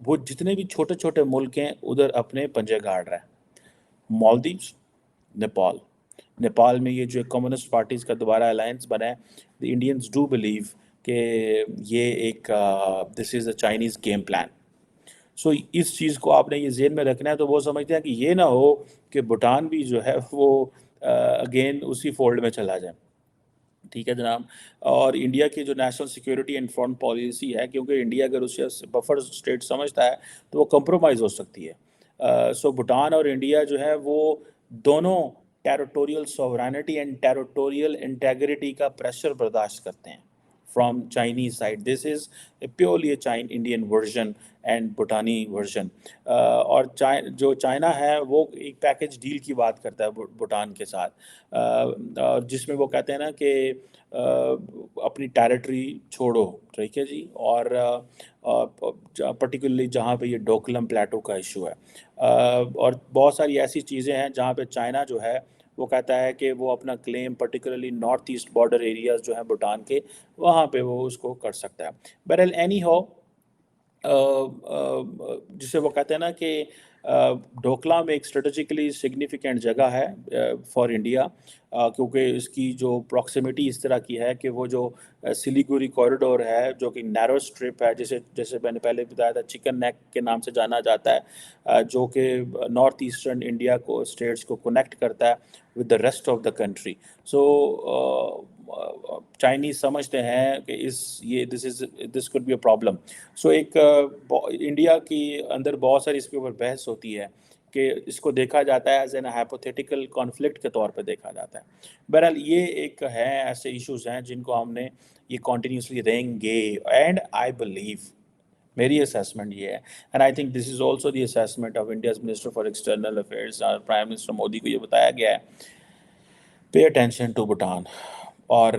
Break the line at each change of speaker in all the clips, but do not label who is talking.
وہ جتنے بھی چھوٹے چھوٹے ملک ہیں ادھر اپنے پنجے گاڑ رہے ہیں. مالدیوز، نیپال. نیپال میں یہ جو کمیونسٹ پارٹیز کا دوبارہ الائنس بنا ہے، دی انڈینز ڈو بلیو کہ یہ ایک دس is a Chinese game plan. سو اس چیز کو آپ نے یہ ذہن میں رکھنا ہے. تو وہ سمجھتے ہیں کہ یہ نہ ہو کہ بھوٹان بھی جو ہے وہ اگین اسی فولڈ میں چلا جائے. ٹھیک ہے جناب. اور انڈیا کی جو national security and foreign policy ہے، کیونکہ انڈیا اگر اسے بفر اسٹیٹ سمجھتا ہے تو وہ کمپرومائز ہو سکتی ہے. سو بھوٹان اور انڈیا جو ہے وہ دونوں territorial sovereignty and territorial integrity کا پریشر برداشت کرتے ہیں from Chinese side. This is purely a Indian version and Bhutani version. اور جو چائنا ہے وہ ایک پیکج ڈیل کی بات کرتا ہے بھوٹان کے ساتھ، جس میں وہ کہتے ہیں نا کہ اپنی ٹیریٹری چھوڑو. ٹھیک ہے جی. اور پرٹیکولرلی جہاں پہ یہ ڈوکلم پلیٹو کا ایشو ہے، اور بہت ساری ایسی چیزیں ہیں جہاں پہ چائنا جو ہے وہ کہتا ہے کہ وہ اپنا claim particularly north east border areas جو ہیں بھوٹان کے، وہاں پہ وہ اس کو کر سکتا ہے. بہرحال اینی ہو، جسے وہ کہتے ہیں نا کہ ڈوکلام ایک اسٹریٹجیکلی سگنیفیکنٹ جگہ ہے فار انڈیا، کیونکہ اس کی جو پراکسیمیٹی اس طرح کی ہے کہ وہ جو سلیگوری کوریڈور ہے جو کہ نیرو اسٹرپ ہے، جیسے میں نے پہلے بتایا تھا چکن نیک کے نام سے جانا جاتا ہے، جو کہ نارتھ ایسٹرن انڈیا کو اسٹیٹس کو کنیکٹ کرتا ہے with the rest of the country. So Chinese سمجھتے ہیں کہ دس could be a problem. سو ایک انڈیا کی اندر بہت ساری اس کے اوپر بحث ہوتی ہے کہ اس کو دیکھا جاتا ہے ایز این ہائپوتھیٹیکل کانفلکٹ کے طور پہ دیکھا جاتا ہے. بہرحال یہ ایک ہے، ایسے ایشوز ہیں جن کو ہم نے یہ کنٹینیوسلی رہیں گے. اینڈ آئی بلیو، میری اسیسمنٹ یہ ہے، and I think this is also the assessment of India's minister for external affairs, prime minister Modi کو یہ بتایا گیا ہے پے اٹینشن ٹو بھوٹان. اور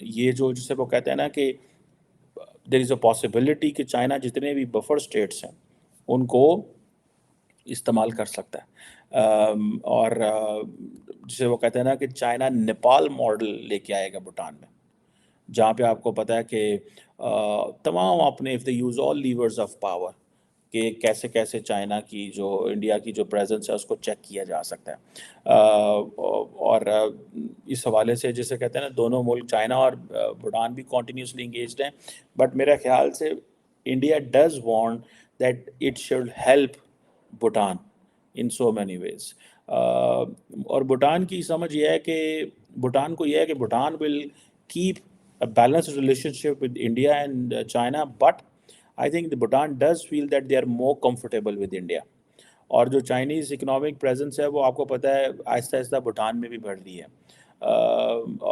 یہ جسے وہ کہتے ہیں نا کہ دیر از اے پاسبلٹی کہ چائنا جتنے بھی بفر اسٹیٹس ہیں ان کو استعمال کر سکتا ہے. اور جسے وہ کہتے ہیں نا کہ چائنا نیپال ماڈل لے کے آئے گا بھوٹان میں، جہاں پہ آپ کو پتہ ہے کہ تمام اپنے if they use all levers of power کہ کیسے کیسے چائنا کی جو انڈیا کی جو پریزنس ہے اس کو چیک کیا جا سکتا ہے. اور اس حوالے سے جسے کہتے ہیں نا دونوں ملک چائنا اور بھوٹان بھی کنٹینیوسلی انگیجڈ ہیں. بٹ میرے خیال سے India does want that it should help Bhutan in so many ways. اور بھوٹان کی سمجھ یہ ہے کہ بھوٹان کو یہ ہے کہ بھوٹان ول keep a balanced relationship with India and China, but I think the Bhutan does feel that they are more comfortable with India. اور جو چائنیز اکنامک پریزنس ہے وہ آپ کو پتہ ہے آہستہ آہستہ بھوٹان میں بھی بڑھ رہی ہے.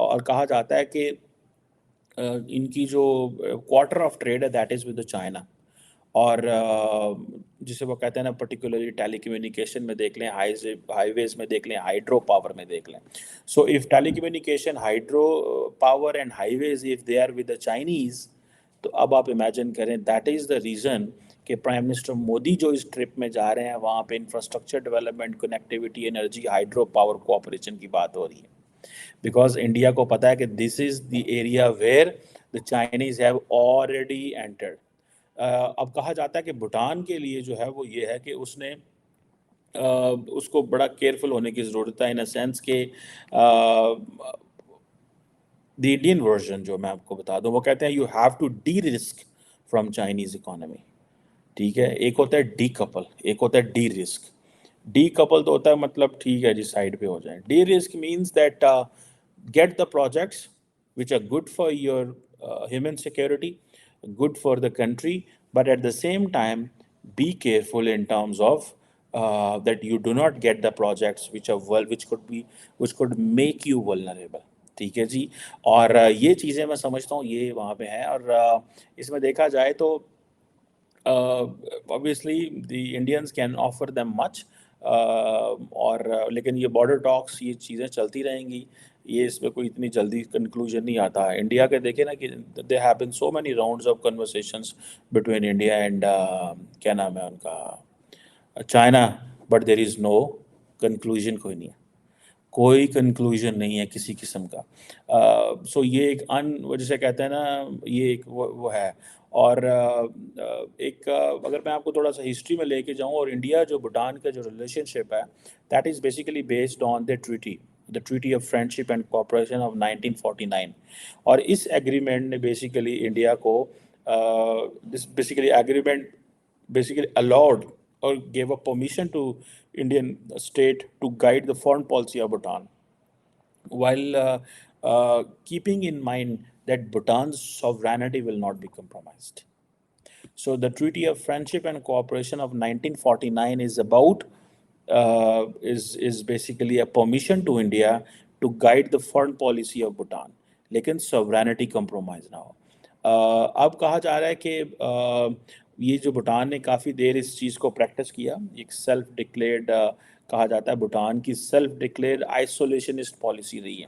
اور کہا جاتا ہے کہ ان کی جو کوارٹر آف ٹریڈ ہے دیٹ از ود چائنا. اور جسے وہ کہتے ہیں نا پرٹیکولرلی ٹیلی کمیونیکیشن میں دیکھ لیں، ہائی ویز میں دیکھ لیں، ہائیڈرو پاور میں دیکھ لیں. So of telecommunication, hydro power and highways of they are with the Chinese, تو اب آپ امیجن کریں دیٹ از دا ریزن کہ پرائم منسٹر مودی جو اس ٹرپ میں جا رہے ہیں وہاں پہ infrastructure development, connectivity, energy, hydro power cooperation کی بات ہو رہی ہے. بیکاز انڈیا کو پتہ ہے کہ this is the area where the Chinese have already entered. اب کہا جاتا ہے کہ بھوٹان کے لیے جو ہے وہ یہ ہے کہ اس کو بڑا کیئرفل ہونے کی ضرورت ہے، ان اے سینس کہ دی انڈین ورژن جو میں آپ کو بتا دوں وہ کہتے ہیں you have to derisk from Chinese economy. ٹھیک ہے. ایک ہوتا ہے ڈی کپل، ایک ہوتا ہے ڈی رسک. ڈی کپل تو ہوتا ہے مطلب ٹھیک ہے جی سائڈ پہ ہو جائیں. D risk means that get the projects which are good for your human security, good for the country, but at the same time be careful in terms of that you do not get the projects which could make you vulnerable. ٹھیک ہے جی. اور یہ چیزیں میں سمجھتا ہوں یہ وہاں پہ ہیں. اور اس میں دیکھا جائے تو obviously the Indians can offer them much, اور لیکن یہ بارڈر ٹاکس یہ چیزیں چلتی رہیں گی، یہ اس میں کوئی اتنی جلدی کنکلوژن نہیں آتا. انڈیا کے دیکھیں نا کہ they have been so many rounds of conversations between India and کیا نام ہے ان کا China, but there is no conclusion, کوئی نہیں ہے، کوئی کنکلوژن نہیں ہے کسی قسم کا. سو یہ ایک جسے کہتے ہیں نا یہ ایک وہ ہے. اور ایک اگر میں آپ کو تھوڑا سا ہسٹری میں لے کے جاؤں، اور انڈیا جو بھوٹان کا جو ریلیشن شپ ہے that is basically based on the treaty of friendship and cooperation of 1949. اور اس ایگریمنٹ نے بیسیکلی انڈیا کو basically agreement basically allowed or gave a permission to Indian state to guide the foreign policy of Bhutan, while keeping in mind that Bhutan's sovereignty will not be compromised. So the Treaty of Friendship and Cooperation of 1949 is about is basically a permission to India to guide the foreign policy of Bhutan, لیکن sovereignty compromise نہ ہو. اب کہا جا رہا ہے کہ یہ جو بھوٹان نے کافی دیر اس چیز کو پریکٹس کیا، ایک سیلف ڈکلیئرڈ کہا جاتا ہے بھوٹان کی سیلف ڈکلیئرڈ آئسولیشنسٹ پالیسی رہی ہے.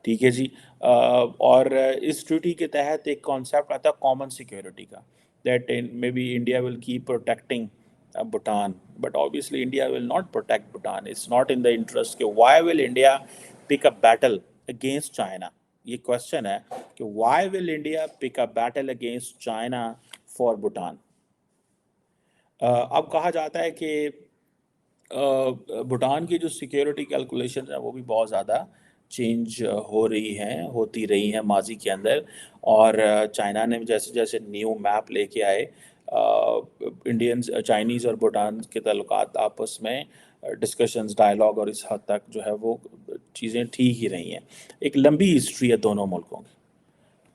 ٹھیک ہے جی. اور اس ٹریٹی کے تحت ایک کانسیپٹ آتا ہے کامن سیکیورٹی کا، that may be India will keep protecting Bhutan, but obviously India will not protect Bhutan. It's not in the interest کہ why will India pick up battle against China. یہ کوشچن ہے کہ why will India pick up battle against China for Bhutan. اب کہا جاتا ہے کہ بھوٹان کی جو سیکیورٹی کیلکولیشن ہے وہ بھی بہت زیادہ چینج ہوتی رہی ہیں ماضی کے اندر. اور چائنا نے جیسے جیسے نیو میپ لے کے آئے، انڈینز چائنیز اور بھوٹان کے تعلقات آپس میں ڈسکشنز ڈائلاگ اور اس حد تک جو ہے وہ چیزیں ٹھیک ہی رہی ہیں. ایک لمبی ہسٹری ہے دونوں ملکوں کی،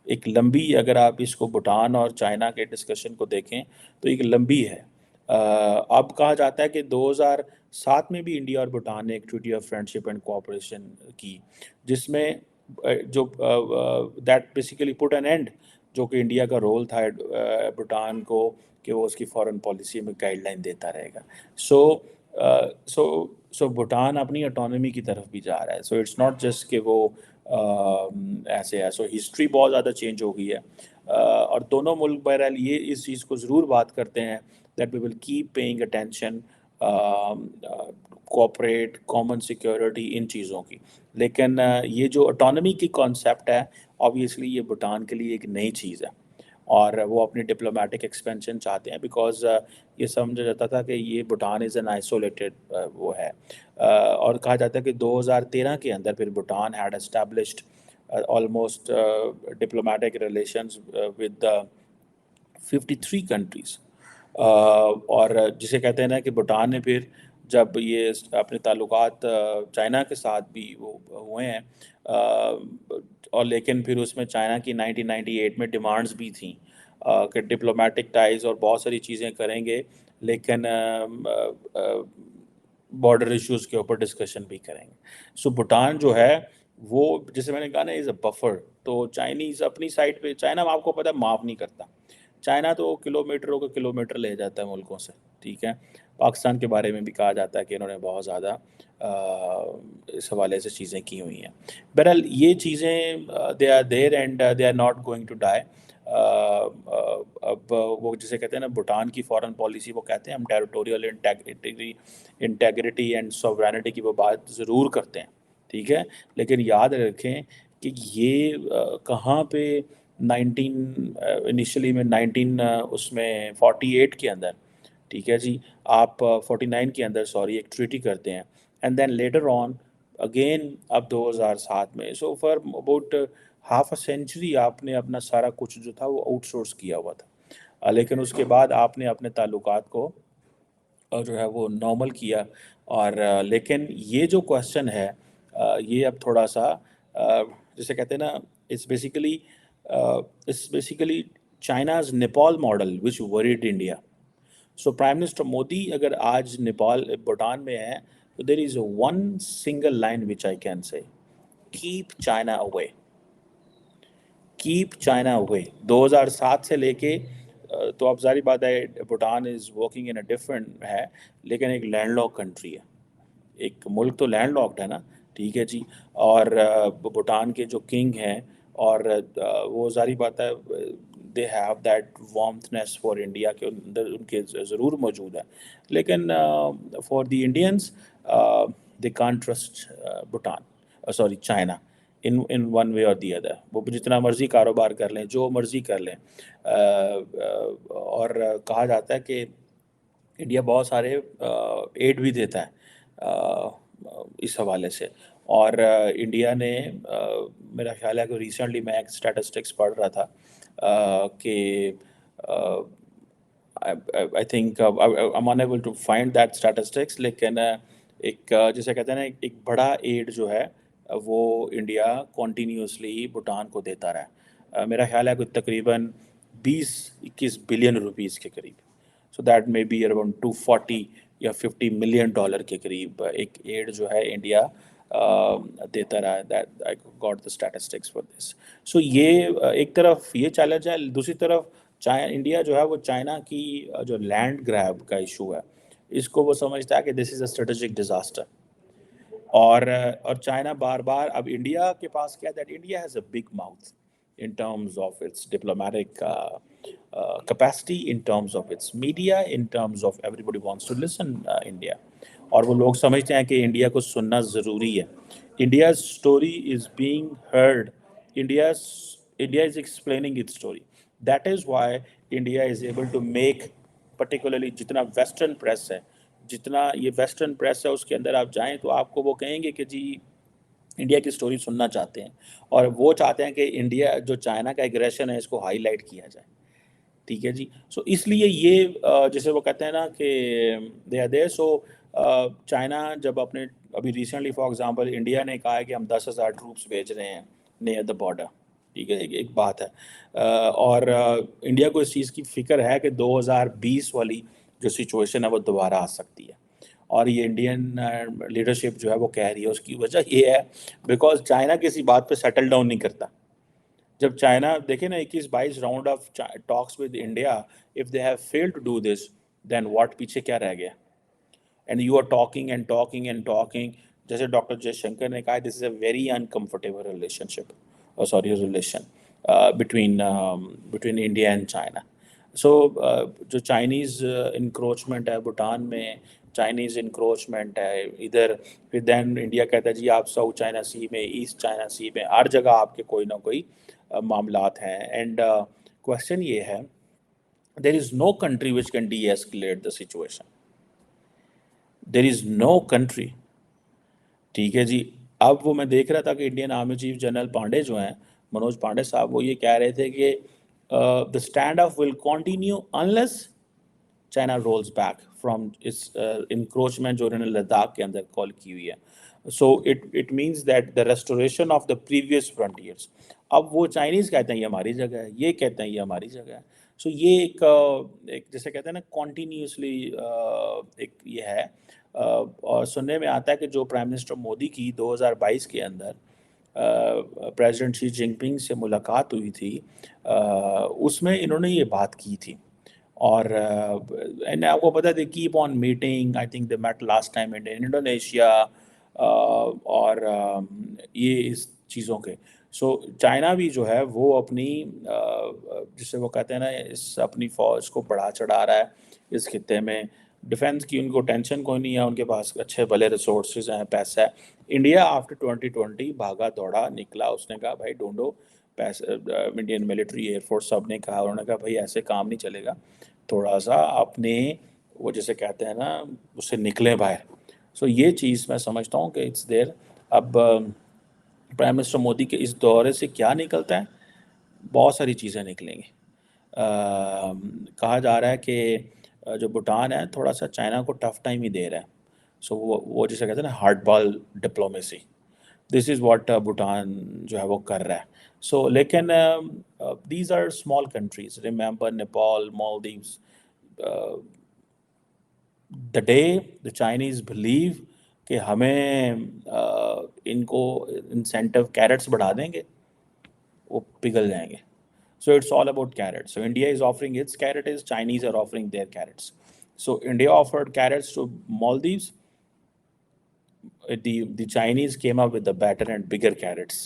ایک لمبی، اگر آپ اس کو بھوٹان اور چائنا کے ڈسکشن کو دیکھیں تو ایک لمبی ہے. اب کہا جاتا ہے کہ 2007 میں بھی انڈیا اور بھوٹان نے ایک treaty of friendship and cooperation کی، جس میں جو that basically put an end, جو کہ انڈیا کا رول تھا بھوٹان کو کہ وہ اس کی فارن پالیسی میں گائیڈ لائن دیتا رہے گا. سو بھوٹان اپنی اٹانومی کی طرف بھی جا رہا ہے. سو اٹس ناٹ جسٹ کہ وہ ایسے ہے. سو ہسٹری بہت زیادہ چینج ہو گئی ہے. اور دونوں ملک بہرحال یہ اس چیز کو ضرور بات کرتے ہیں that we will keep paying attention, cooperate, common security, ان چیزوں کی. لیکن یہ جو اٹانومی کی کانسیپٹ ہے آبویسلی یہ بھوٹان کے لیے ایک نئی چیز ہے، اور وہ اپنی ڈپلومیٹک ایکسپینشن چاہتے ہیں، بیکاز یہ سمجھا جاتا تھا کہ یہ بھوٹان از این آئسولیٹڈ وہ ہے. اور کہا جاتا ہے کہ 2013 کے اندر پھر Bhutan had established almost diplomatic relations with 53 countries. اور جسے کہتے ہیں نا کہ بھوٹان نے پھر جب یہ اپنے تعلقات چائنا کے ساتھ بھی ہوئے ہیں، اور لیکن پھر اس میں چائنا کی 1998 میں ڈیمانڈز بھی تھیں کہ ڈپلومیٹک ٹائز اور بہت ساری چیزیں کریں گے، لیکن بارڈر ایشوز کے اوپر ڈسکشن بھی کریں گے. سو بھوٹان جو ہے وہ، جیسے میں نے کہا نا، از اے بفر. تو چائنیز اپنی سائڈ پہ، چائنا آپ کو پتہ ہے معاف نہیں کرتا. چائنا تو کلومیٹروں کے کلومیٹر لے جاتا ہے ملکوں سے. ٹھیک ہے. پاکستان کے بارے میں بھی کہا جاتا ہے کہ انہوں نے بہت زیادہ اس حوالے سے چیزیں کی ہوئی ہیں. بہرحال یہ چیزیں they are there and they are not going to die. اب وہ جسے کہتے ہیں نا بھوٹان کی فارن پالیسی، وہ کہتے ہیں ہم ٹیریٹوریل انٹیگریٹی اینڈ سوورینٹی کی وہ بات ضرور کرتے ہیں. ٹھیک ہے. لیکن یاد رکھیں کہ یہ کہاں پہ انیشلی میں 48 کے اندر، ٹھیک ہے جی، آپ 49 کے اندر ایک ٹریٹی کرتے ہیں، and then later on again اب 2007 میں. So for about half a century آپ نے اپنا سارا کچھ جو تھا وہ آؤٹ سورس کیا ہوا تھا. لیکن اس کے بعد آپ نے اپنے تعلقات کو جو ہے وہ نارمل کیا. اور لیکن یہ جو کوشچن ہے یہ اب تھوڑا سا جسے کہتے ہیں نا، it's basically China's Nepal model which word India. So prime minister Modi اگر آج بھوٹان میں ہے تو there is one single line which I can say, keep China away, keep China away. 2007 سے لے کے تو اب ظاہری بات ہے Bhutan is working in a different ہے، لیکن ایک لینڈ لاک کنٹری ہے. ایک ملک تو لینڈ لاکڈ ہے نا. ٹھیک ہے جی. اور بھوٹان کے جو کنگ ہیں، اور وہ ظاہری بات ہے they have that warmthness for India کے اندر ان کے ضرور موجود ہے. لیکن for the Indians they can't trust Bhutan, China. in one way or the other. وہ جتنا مرضی کاروبار کر لیں، جو مرضی کر لیں. اور کہا جاتا ہے کہ انڈیا بہت سارے ایڈ بھی دیتا ہے اس حوالے سے. اور انڈیا نے میرا خیال ہے کہ ریسنٹلی میں ایک اسٹیٹسٹکس پڑھ رہا تھا کہ I think I'm unable to find that statistics, لیکن ایک جسے کہتے ہیں نا ایک بڑا ایڈ جو ہے وہ انڈیا کنٹینیوسلی بھوٹان کو دیتا رہا ہے. میرا خیال ہے کہ تقریباً 20-21 بلین روپیز کے قریب. So that may be around 240 یا 50 ملین ڈالر کے قریب ایک ایڈ جو ہے انڈیا دیتا رہا ہے. That I got the statistics for this. سو یہ ایک طرف یہ چیلنج ہے، دوسری طرف انڈیا جو ہے وہ چائنا کی جو لینڈ گریب کا ایشو ہے اس کو وہ سمجھتا ہے کہ this is a strategic disaster. اور چائنا بار بار اب انڈیا کے پاس کیا that India has a big mouth in terms of its diplomatic capacity, in terms of its media, in terms of everybody wants to listen India. اور وہ لوگ سمجھتے ہیں کہ انڈیا کو سننا ضروری ہے. India's story is being heard. India is explaining its story. That is why India is able to make particularly جتنا ویسٹرن پریس ہے، جتنا یہ ویسٹرن پریس ہے اس کے اندر آپ جائیں تو آپ کو وہ کہیں گے کہ جی انڈیا کی سٹوری سننا چاہتے ہیں، اور وہ چاہتے ہیں کہ انڈیا جو چائنا کا ایگریشن ہے اس کو ہائی لائٹ کیا جائے. ٹھیک ہے جی. سو اس لیے یہ جیسے وہ کہتے ہیں نا کہ دے آر دیر. سو چائنا جب اپنے ابھی ریسنٹلی فار ایگزامپل انڈیا نے کہا ہے کہ ہم 10,000 ٹروپس بھیج رہے ہیں نیئر دا بارڈر. ٹھیک ہے، ایک بات ہے. اور انڈیا کو اس چیز کی فکر ہے کہ 2020 والی جو سچویشن ہے وہ دوبارہ آ سکتی ہے، اور یہ انڈین لیڈرشپ جو ہے وہ کہہ رہی ہے. اس کی وجہ یہ ہے بیکاز چائنا کسی بات پہ سیٹل ڈاؤن نہیں کرتا. جب چائنا دیکھیں نا 21-22 round of talks with India, if they have failed to do this then what, پیچھے کیا رہ گیا؟ And you are talking and talking and talking. جیسے ڈاکٹر جے شنکر نے کہا، this is a very uncomfortable relationship relation between India and China. So جو Chinese encroachment ہے بھوٹان میں، چائنیز انکروچمنٹ ہے ادھر، پھر دین انڈیا کہتا ہے جی آپ ساؤتھ چائنا سی میں، ایسٹ چائنا سی میں، ہر جگہ آپ کے کوئی نہ کوئی معاملات ہیں. اینڈ کوشچن یہ ہے there is no country which can deescalate the situation. There is no country. ٹھیک ہے جی. اب وہ میں دیکھ رہا تھا کہ Indian army chief general Pandey جو ہیں، منوج پانڈے صاحب، وہ یہ کہہ رہے تھے کہ the standoff will continue unless China rolls back from its encroachment جو انہوں نے لداخ کے اندر کال کی ہوئی ہے. So it means that the restoration of the previous frontiers. اب وہ چائنیز کہتے ہیں یہ ہماری جگہ ہے، یہ کہتے ہیں یہ ہماری جگہ ہے. سو یہ ایک جیسے کہتے ہیں نا کنٹینیوسلی ایک یہ ہے. اور سننے میں آتا ہے کہ جو پرائم منسٹر مودی کی 2022 کے اندر پریزیڈنٹ شی جن پنگ سے ملاقات ہوئی تھی، اس میں انہوں نے یہ بات کی تھی. اور آپ کو پتہ ہے keep on meeting. I think they met last time in Indonesia, اور یہ اس چیزوں کے. سو چائنا بھی جو ہے وہ اپنی جسے وہ کہتے ہیں نا اپنی فوج کو بڑھا چڑھا رہا ہے اس خطے میں. ڈیفینس کی ان کو ٹینشن کوئی نہیں ہے، ان کے پاس اچھے بھلے ریسورسز ہیں، پیسہ ہے. انڈیا آفٹر 2020 بھاگا دوڑا نکلا. اس نے کہا بھائی ڈھونڈو پیسے. انڈین ملٹری ایئر فورس سب نے کہا، انہوں نے کہا بھائی ایسے کام نہیں چلے گا، تھوڑا سا اپنے وہ جسے کہتے ہیں نا اس سے نکلیں باہر. سو یہ چیز میں سمجھتا ہوں کہ اٹس دیر. اب پرائم منسٹر مودی کے اس دورے سے کیا نکلتا ہے؟ بہت ساری چیزیں نکلیں گی. کہا جا رہا ہے کہ جو بھوٹان ہے تھوڑا سا چائنا کو ٹف ٹائم ہی دے رہا ہے. سو وہ جسے کہتے ہیں نا hard ball diplomacy, this is what Bhutan جو ہے وہ کر رہا ہے. سو لیکن these are small countries. Remember Nepal, Maldives. The day the Chinese believe کہ ہمیں ان کو انسینٹیو کیرٹس بڑھا دیں گے، وہ پگھل جائیں گے. So it's all about carrots. So India is offering its carrots, Chinese are offering their carrots. So India offered carrots to Maldives. The Chinese came up with the better and bigger carrots.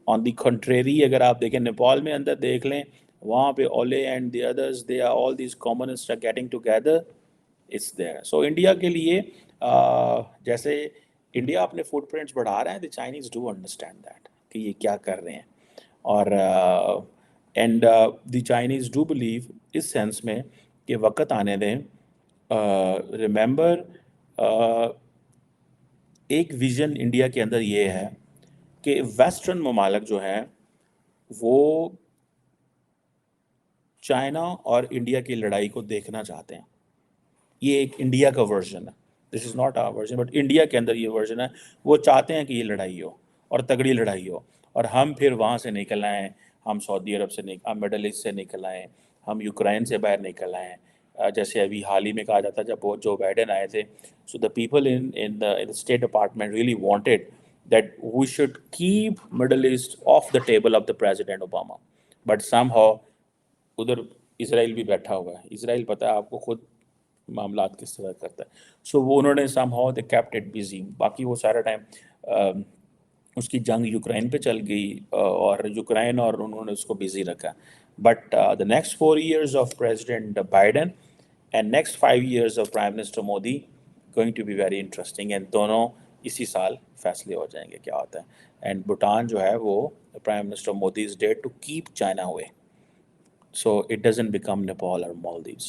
On the contrary, اگر آپ دیکھیں نیپال میں اندر دیکھ لیں، وہاں پہ Oli and the others, they are all these communists are getting together. It's there. So India کے لیے جیسے انڈیا اپنے فٹ پرنٹس بڑھا رہا ہے, the Chinese do understand that. کہ یہ کیا کر رہے ہیں. اور and the Chinese do believe اس سینس میں کہ وقت آنے دیں. ریممبر ایک ویژن انڈیا کے اندر یہ ہے کہ ویسٹرن ممالک جو ہیں وہ چائنا اور انڈیا کی لڑائی کو دیکھنا چاہتے ہیں. یہ ایک انڈیا کا ورژن ہے. This is not our version but India کے اندر یہ ورژن ہے. وہ چاہتے ہیں کہ یہ لڑائی ہو اور تگڑی لڑائی ہو اور ہم پھر وہاں سے نکل آئیں. ہم سعودی عرب سے ہم مڈل ایسٹ سے نکل آئیں, ہم یوکرائن سے باہر نکل آئیں. جیسے ابھی حال ہی میں کہا جاتا جب وہ جو بائیڈن آئے تھے, so the people in the state department really wanted that we should keep middle east off the table of the president Obama. But somehow ادھر اسرائیل بھی بیٹھا ہوا ہے. اسرائیل پتہ ہے آپ کو خود معاملات کس طرح کرتا ہے. سو وہ انہوں نے some how they kept it busy. باقی وہ سارا ٹائم اس کی جنگ یوکرائن پہ چل گئی اور یوکرائن اور انہوں نے اس کو بزی رکھا. But the next 4 years of president Biden and next 5 years of prime minister Modi going to be very interesting. And دونوں اسی سال فیصلے ہو جائیں گے کیا ہوتا ہے. اینڈ بھوٹان جو ہے وہ prime minister Modi is dead to keep China away, so it doesn't become Nepal or Maldives.